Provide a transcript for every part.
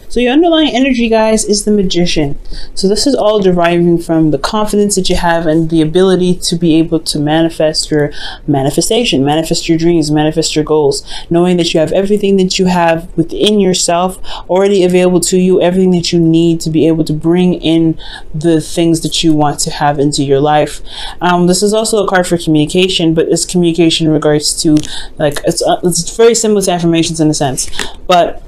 So your underlying energy, guys, is the Magician. So this is all deriving from the confidence that you have and the ability to be able to manifest your manifestation, manifest your dreams, manifest your goals, knowing that you have everything that you have within yourself already available to you, everything that you need to be able to bring in the things that you want to have into your life. This is also a card for communication, but it's communication in regards to, like, it's very similar to affirmations in a sense, but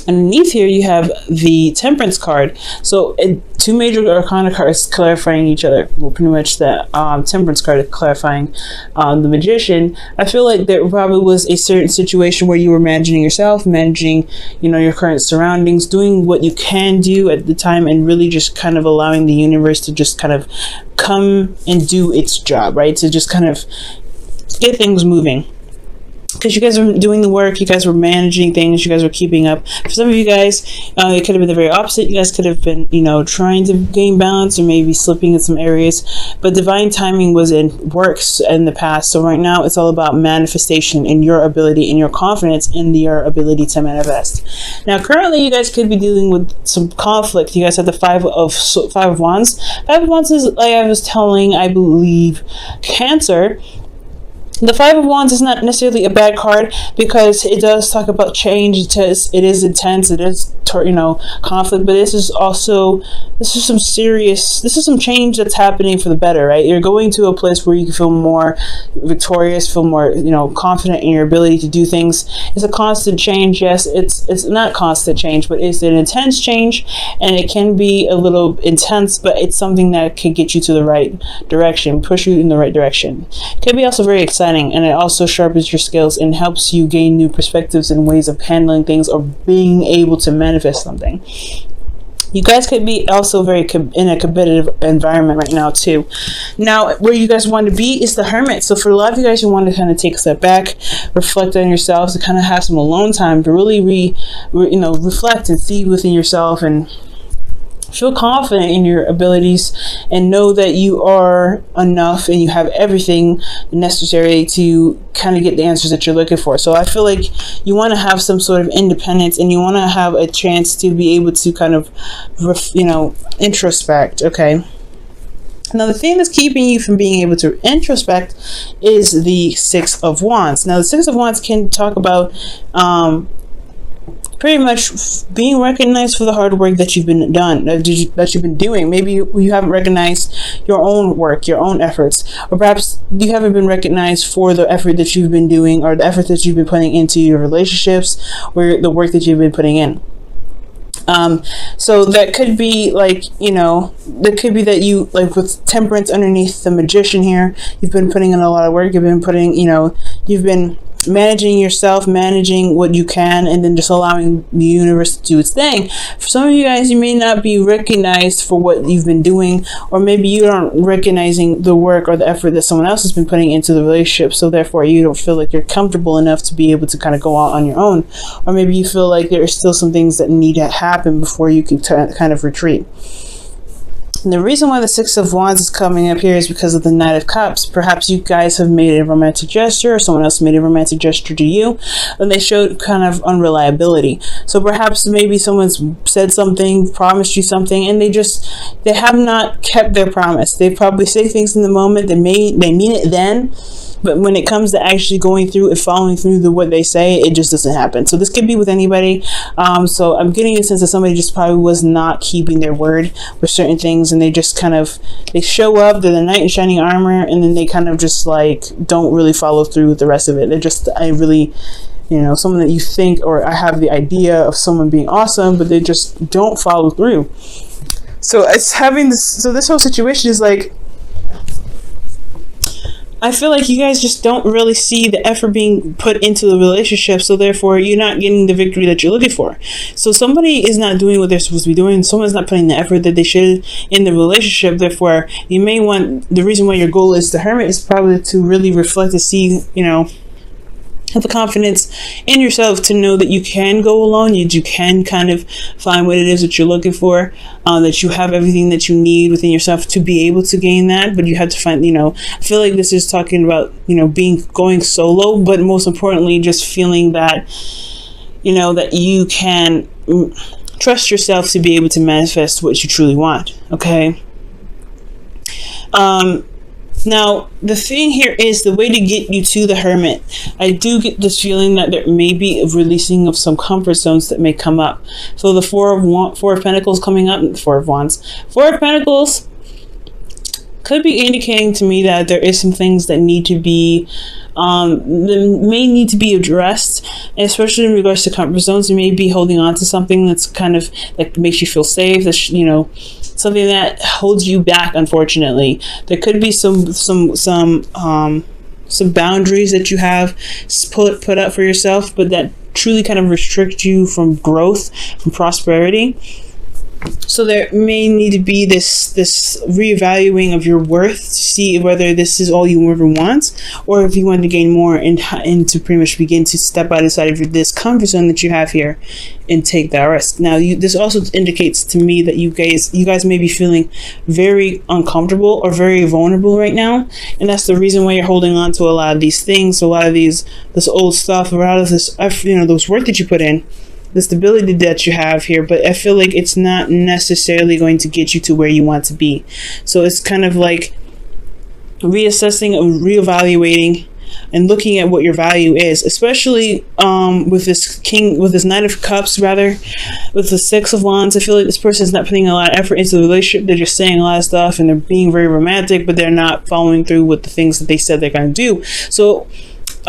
underneath here you have the Temperance card. So two major arcana cards clarifying each other. Well, pretty much the Temperance card is clarifying the Magician. I feel like there probably was a certain situation where you were managing yourself, managing, you know, your current surroundings, doing what you can do at the time, and really just kind of allowing the universe to just kind of come and do its job, right? To just kind of get things moving. Because you guys were doing the work, you guys were managing things, you guys were keeping up. For some of you guys, it could have been the very opposite. You guys could have been, you know, trying to gain balance or maybe slipping in some areas. But divine timing was in works in the past. So right now, it's all about manifestation and your ability and your confidence in your ability to manifest. Now, currently, you guys could be dealing with some conflict. You guys have the Five of Wands. Five of Wands is, like I was telling, I believe, Cancer. The Five of Wands is not necessarily a bad card because it does talk about change. It is intense. It is, you know, conflict. But this is some change that's happening for the better, right? You're going to a place where you can feel more victorious, feel more, you know, confident in your ability to do things. It's a constant change. Yes, it's not constant change, but it's an intense change, and it can be a little intense, but it's something that can get you to the right direction, push you in the right direction. It can be also very exciting. And it also sharpens your skills and helps you gain new perspectives and ways of handling things or being able to manifest something. You guys could be also very in a competitive environment right now too. Now, where you guys want to be is the Hermit. So for a lot of you guys, you want to kind of take a step back, reflect on yourselves, to kind of have some alone time to really reflect and see within yourself and feel confident in your abilities and know that you are enough and you have everything necessary to kind of get the answers that you're looking for. So I feel like you want to have some sort of independence and you want to have a chance to be able to kind of, introspect. Okay. Now, the thing that's keeping you from being able to introspect is the Six of Wands. Now, the Six of Wands can talk about, pretty much being recognized for the hard work that you've been doing. Maybe you haven't recognized your own work, your own efforts, or perhaps you haven't been recognized for the effort that you've been doing or the effort that you've been putting into your relationships or the work that you've been putting in. So that could be like, that could be that you, like with Temperance underneath the Magician here, you've been putting in a lot of work. You've been putting, you've been managing yourself, managing what you can, and then just allowing the universe to do its thing. For some of you guys, you may not be recognized for what you've been doing, or maybe you aren't recognizing the work or the effort that someone else has been putting into the relationship, so therefore you don't feel like you're comfortable enough to be able to kind of go out on your own. Or maybe you feel like there are still some things that need to happen before you can kind of retreat. And the reason why the Six of Wands is coming up here is because of the Knight of Cups. Perhaps you guys have made a romantic gesture, or someone else made a romantic gesture to you, and they showed kind of unreliability. So perhaps maybe someone's said something, promised you something, and they have not kept their promise. They probably say things in the moment, they mean it then, but when it comes to actually going through and following through to what they say, it just doesn't happen. So this could be with anybody. So I'm getting a sense that somebody just probably was not keeping their word with certain things, and they just kind of, they show up, they're the knight in shining armor, and then they kind of just like don't really follow through with the rest of it. They're just, someone that you think, or I have the idea of someone being awesome, but they just don't follow through. So it's having this, so this whole situation is like, I feel like you guys just don't really see the effort being put into the relationship, so therefore you're not getting the victory that you're looking for. So somebody is not doing what they're supposed to be doing. Someone's not putting the effort that they should in the relationship. Therefore, you may want, the reason why your goal is the Hermit is probably to really reflect and see, have the confidence in yourself to know that you can go alone, you can kind of find what it is that you're looking for, that you have everything that you need within yourself to be able to gain that. But you have to find, I feel like this is talking about, going solo, but most importantly, just feeling that, that you can trust yourself to be able to manifest what you truly want. Okay. Now, the thing here is the way to get you to the Hermit. I do get this feeling that there may be a releasing of some comfort zones that may come up. So the Four of Pentacles coming up, Four of Wands. Four of Pentacles could be indicating to me that there is some things that need to be that may need to be addressed, especially in regards to comfort zones. You may be holding on to something that's kind of like makes you feel safe, that's, you know, something that holds you back. Unfortunately, there could be some boundaries that you have put up for yourself, but that truly kind of restrict you from growth, from prosperity. So there may need to be this reevaluating of your worth to see whether this is all you ever want, or if you want to gain more and to pretty much begin to step outside of this comfort zone that you have here and take that risk. Now, this also indicates to me that you guys may be feeling very uncomfortable or very vulnerable right now, and that's the reason why you're holding on to a lot of these things, a lot of this old stuff, a lot of this, those work that you put in, the stability that you have here. But I feel like it's not necessarily going to get you to where you want to be. So it's kind of like reassessing and reevaluating and looking at what your value is, especially with this Knight of Cups, rather, with the Six of Wands. I feel like this person is not putting a lot of effort into the relationship. They're just saying a lot of stuff and they're being very romantic, but they're not following through with the things that they said they're going to do. So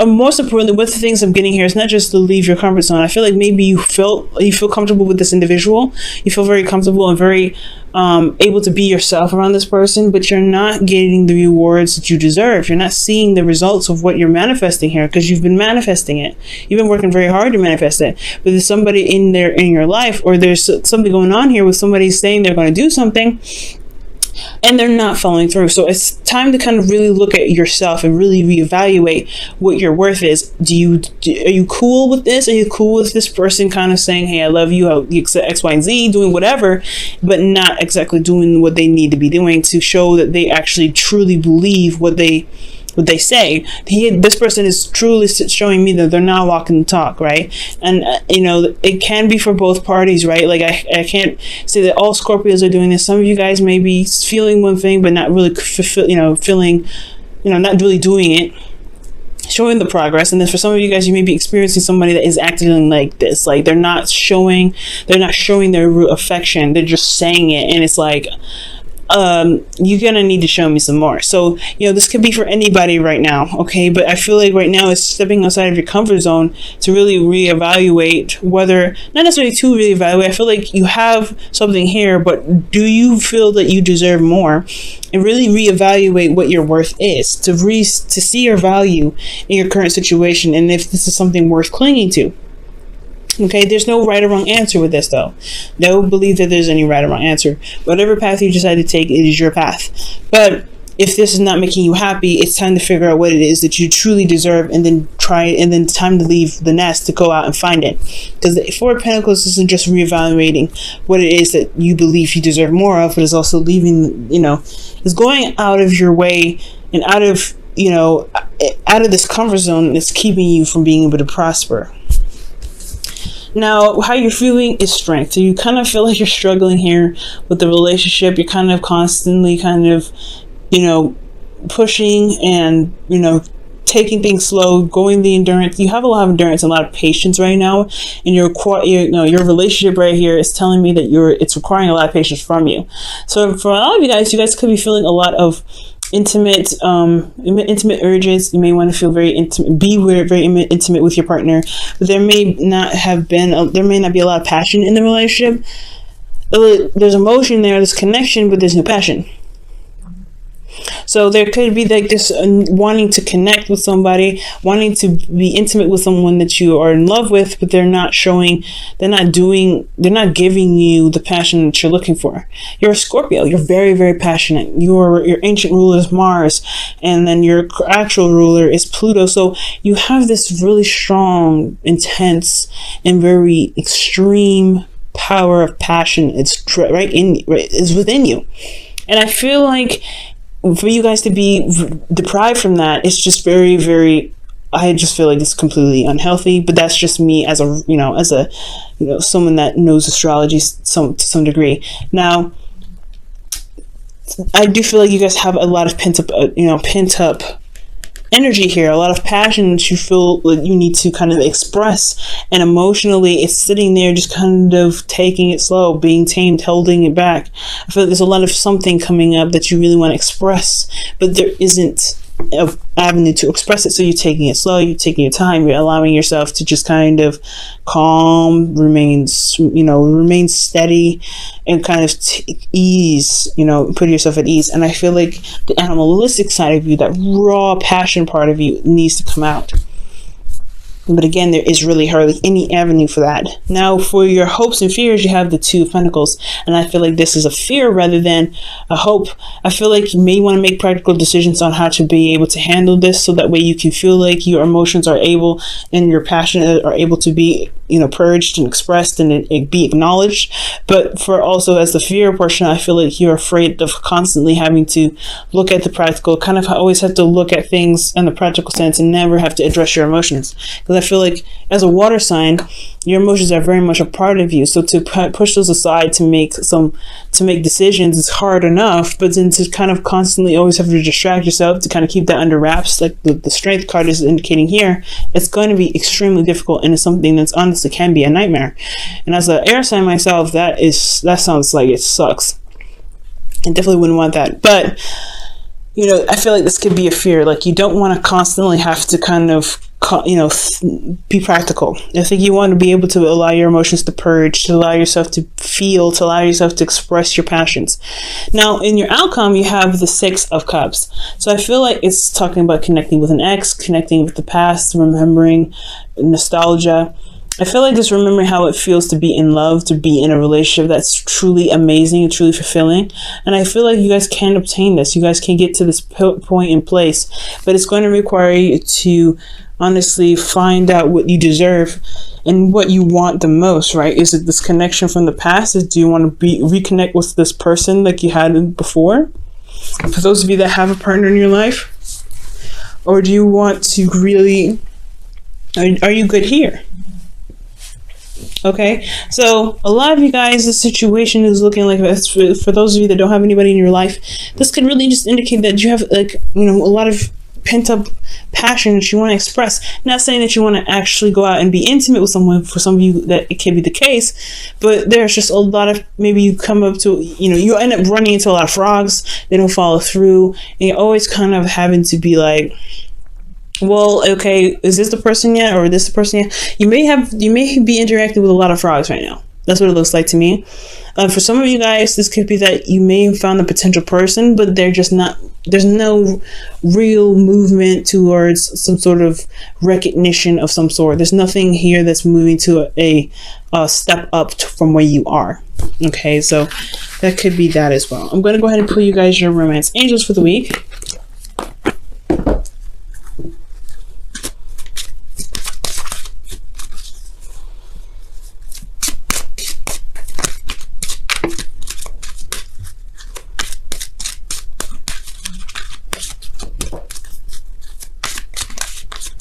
most importantly, with the things I'm getting here, it's not just to leave your comfort zone. I feel like maybe you feel comfortable with this individual. You feel very comfortable and very able to be yourself around this person, but you're not getting the rewards that you deserve. You're not seeing the results of what you're manifesting here, because you've been manifesting it. You've been working very hard to manifest it. But there's somebody in your life, or there's something going on here with somebody saying they're going to do something, and they're not following through. So it's time to kind of really look at yourself and really reevaluate what your worth is. Are you cool with this? Are you cool with this person kind of saying, hey, I love you, X, Y, and Z, doing whatever, but not exactly doing what they need to be doing to show that they actually truly believe what they say. This person is truly showing me that they're not walking the talk, right? And it can be for both parties, right? Like I can't say that all Scorpios are doing this. Some of you guys may be feeling one thing but not really feeling, not really doing it, showing the progress. And then for some of you guys, you may be experiencing somebody that is acting like this, like they're not showing their affection, they're just saying it, and it's like, you're gonna need to show me some more. So this could be for anybody right now, okay? But I feel like right now it's stepping outside of your comfort zone to really reevaluate, whether not necessarily to reevaluate. I feel like you have something here, but do you feel that you deserve more? And really reevaluate what your worth is, to see your value in your current situation, and if this is something worth clinging to. Okay, there's no right or wrong answer with this, though. Don't believe that there's any right or wrong answer. Whatever path you decide to take, it is your path. But if this is not making you happy, it's time to figure out what it is that you truly deserve, and then try it, and then it's time to leave the nest to go out and find it. Because the Four of Pentacles isn't just reevaluating what it is that you believe you deserve more of, but it's also leaving, it's going out of your way and out of this comfort zone that's keeping you from being able to prosper. Now, how you're feeling is strength. So you kind of feel like you're struggling here with the relationship. You're kind of constantly pushing and, taking things slow, going the endurance. You have a lot of endurance and a lot of patience right now. And your relationship right here is telling me that it's requiring a lot of patience from you. So for a lot of you guys could be feeling a lot of intimate urges. You may want to feel very intimate, be very intimate with your partner, but there may not be a lot of passion in the relationship. There's emotion there, there's connection, but there's no passion. So there could be like this wanting to connect with somebody, wanting to be intimate with someone that you are in love with, but they're not giving you the passion that you're looking for. You're a Scorpio. You're very, very passionate. Your ancient ruler is Mars, and then your actual ruler is Pluto. So you have this really strong, intense, and very extreme power of passion. It's it's within you. And I feel like for you guys to be deprived from that, it's just very, very I just feel like it's completely unhealthy, but that's just me as a, someone that knows astrology to some degree. Now, I do feel like you guys have a lot of pent up energy here, a lot of passion that you feel like you need to kind of express, and emotionally it's sitting there just kind of taking it slow, being tamed, holding it back. I feel like there's a lot of something coming up that you really want to express, but there isn't an avenue to express it, so you're taking it slow, you're taking your time, you're allowing yourself to just kind of calm, remain steady, and kind of ease, put yourself at ease. And I feel like the animalistic side of you, that raw passion part of you, needs to come out. But again, there is really hardly any avenue for that. Now, for your hopes and fears, you have the Two of Pentacles. And I feel like this is a fear rather than a hope. I feel like you may want to make practical decisions on how to be able to handle this, so that way you can feel like your emotions are able, and your passion are able to be, purged and expressed, and it be acknowledged. But for also as the fear portion, I feel like you're afraid of constantly having to look at the practical, kind of always have to look at things in the practical sense and never have to address your emotions. Because I feel like as a water sign, your emotions are very much a part of you. So to push those aside to make decisions is hard enough, but then to kind of constantly always have to distract yourself to kind of keep that under wraps, like the Strength card is indicating here, it's going to be extremely difficult, and it's something that's honestly can be a nightmare. And as an air sign myself, that sounds like it sucks. I definitely wouldn't want that. But I feel like this could be a fear. Like, you don't want to constantly have to kind of be practical. I think you want to be able to allow your emotions to purge, to allow yourself to feel, to allow yourself to express your passions. Now, in your outcome, you have the Six of Cups. So I feel like it's talking about connecting with an ex, connecting with the past, remembering nostalgia. I feel like just remembering how it feels to be in love, to be in a relationship that's truly amazing and truly fulfilling. And I feel like you guys can obtain this. You guys can get to this point in place, but it's going to require you to honestly find out what you deserve and what you want the most, right? Is it this connection from the past? Do you want to reconnect with this person like you had before? For those of you that have a partner in your life, or do you want to really, are you good here? Okay, so a lot of you guys, the situation is looking like this. For those of you that don't have anybody in your life, this could really just indicate that you have a lot of pent-up passion that you want to express. Not saying that you want to actually go out and be intimate with someone. For some of you that it can be the case, but there's just a lot of, maybe you come up to, you end up running into a lot of frogs, they don't follow through, and you're always kind of having to be like, well, okay, is this the person yet, or this the person yet? You may be interacting with a lot of frogs right now. That's what it looks like to me. For some of you guys, this could be that you may have found a potential person, but they're just not, there's no real movement towards some sort of recognition of some sort. There's nothing here that's moving to a step up from where you are. Okay, so that could be that as well. I'm going to go ahead and pull you guys your romance angels for the week.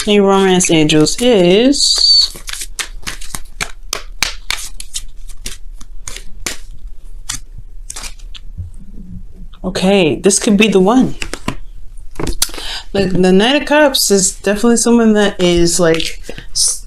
Your romance angels is okay. This could be the one. Like, the Knight of Cups is definitely someone that is like,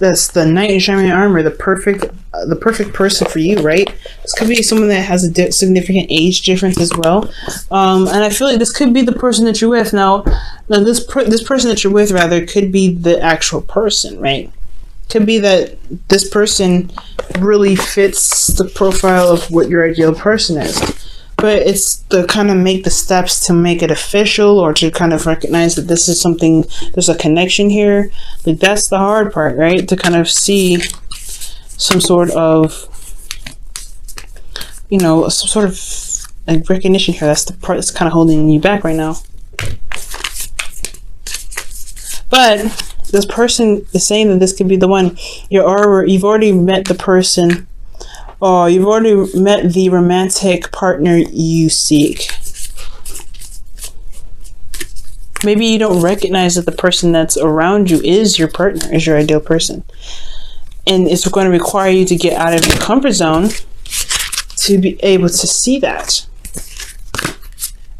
that's the knight in shining armor, the perfect person for you, right? This could be someone that has a significant age difference as well, and I feel like this could be the person that you're with. Now this person that you're with, rather, could be the actual person, right? Could be that this person really fits the profile of what your ideal person is. But it's to kind of make the steps to make it official, or to kind of recognize that this is something, there's a connection here. Like, that's the hard part, right? To kind of see some sort of, some sort of like recognition here. That's the part that's kind of holding you back right now. But this person is saying that this could be the one. You've already met the person. Oh, you've already met the romantic partner you seek. Maybe you don't recognize that the person that's around you is your partner, is your ideal person. And it's going to require you to get out of your comfort zone to be able to see that.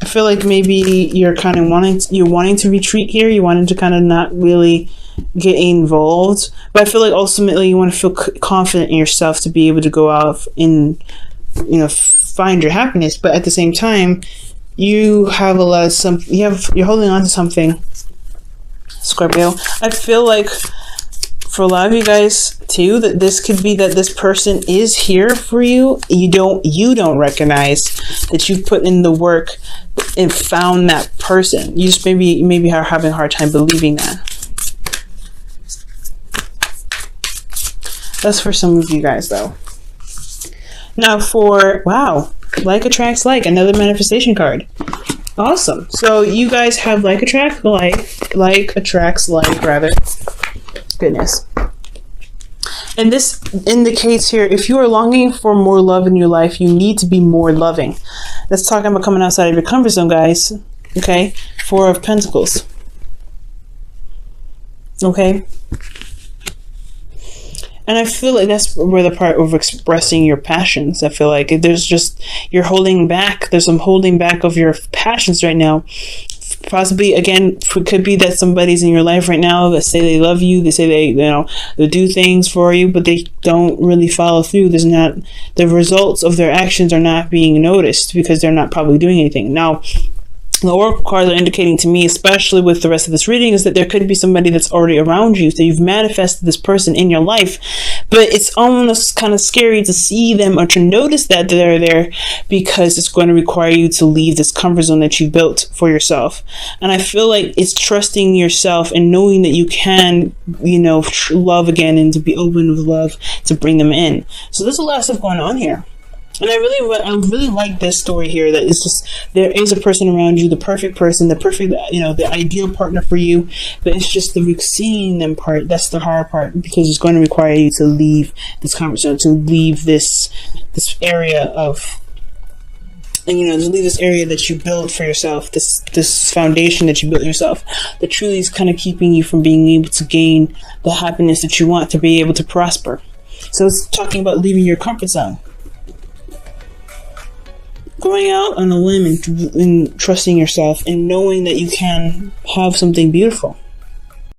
I feel like maybe you're kind of wanting to retreat here. You wanted to kind of not really get involved, but I feel like ultimately you want to feel confident in yourself to be able to go out and, you know, find your happiness. But at the same time, you have a lot of you're holding on to something, Scorpio. I feel like for a lot of you guys too, that this could be that this person is here for you. You don't recognize that you put in the work and found that person. You just maybe are having a hard time believing that. That's for some of you guys though. Now for, wow, like attracts like, another manifestation card. Awesome. So you guys have like attracts like attracts like, rather. Goodness. And this indicates here, if you are longing for more love in your life, you need to be more loving. Let's talk about coming outside of your comfort zone, guys. Okay? 4 of Pentacles. Okay? And I feel like that's where the part of expressing your passions. I feel like you're holding back. There's some holding back of your passions right now. Possibly, again, it could be that somebody's in your life right now that say they love you. They say they do things for you, but they don't really follow through. The results of their actions are not being noticed because they're not probably doing anything. Now, the oracle cards are indicating to me, especially with the rest of this reading, is that there could be somebody that's already around you. So you've manifested this person in your life, but it's almost kind of scary to see them or to notice that they're there, because it's going to require you to leave this comfort zone that you built for yourself. And I feel like it's trusting yourself and knowing that you can, love again and to be open with love to bring them in. So there's a lot of stuff going on here. And I really like this story here, that it's just, there is a person around you, the perfect person, the perfect, the ideal partner for you, but it's just the seeing them part, that's the hard part, because it's going to require you to leave this conversation, to leave this area of, to leave this area that you built for yourself, this foundation that you built yourself, that truly is kind of keeping you from being able to gain the happiness that you want, to be able to prosper. So it's talking about leaving your comfort zone. Going out on a limb and trusting yourself and knowing that you can have something beautiful.